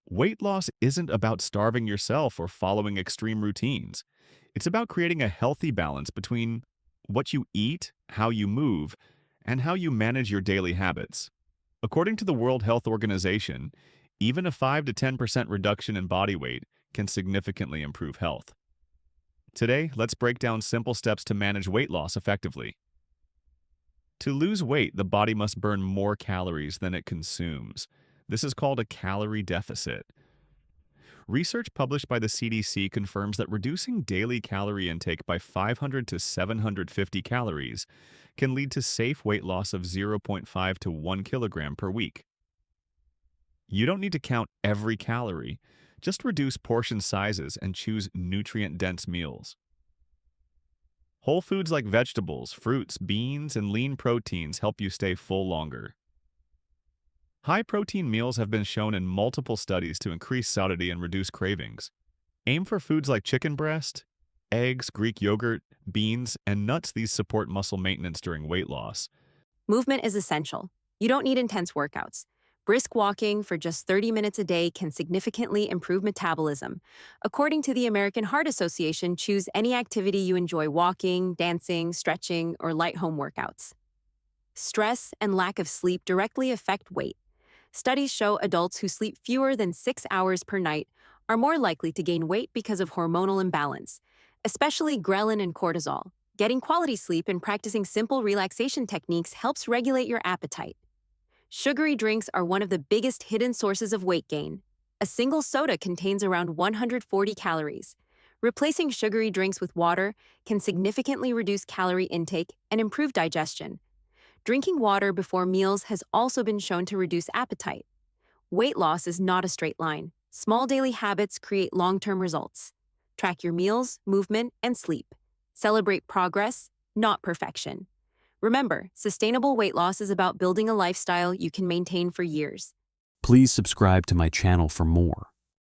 Weight loss isn't about starving yourself or following extreme routines. It's about creating a healthy balance between what you eat, how you move, and how you manage your daily habits. According to the World Health Organization, even a 5 to 10% reduction in body weight can significantly improve health. Today, let's break down simple steps to manage weight loss effectively. To lose weight, the body must burn more calories than it consumes. This is called a calorie deficit. Research published by the CDC confirms that reducing daily calorie intake by 500 to 750 calories can lead to safe weight loss of zero point 0.5 to 1 kilogram per week. You don't need to count every calorie. Just reduce portion sizes and choose nutrient-dense meals. Whole foods like vegetables, fruits, beans, and lean proteins help you stay full longer. High-protein meals have been shown in multiple studies to increase satiety and reduce cravings. Aim for foods like chicken breast, eggs, Greek yogurt, beans, and nuts. These support muscle maintenance during weight loss. Movement is essential. You don't need intense workouts. Brisk walking for just 30 minutes a day can significantly improve metabolism. According to the American Heart Association, choose any activity you enjoy: walking, dancing, stretching, or light home workouts. Stress and lack of sleep directly affect weight. Studies show adults who sleep fewer than 6 hours per night are more likely to gain weight because of hormonal imbalance, especially ghrelin and cortisol. Getting quality sleep and practicing simple relaxation techniques helps regulate your appetite. Sugary drinks are one of the biggest hidden sources of weight gain. A single soda contains around 140 calories. Replacing sugary drinks with water can significantly reduce calorie intake and improve digestion. Drinking water before meals has also been shown to reduce appetite. Weight loss is not a straight line. Small daily habits create long-term results. Track your meals, movement, and sleep. Celebrate progress, not perfection. Remember, sustainable weight loss is about building a lifestyle you can maintain for years. Please subscribe to my channel for more.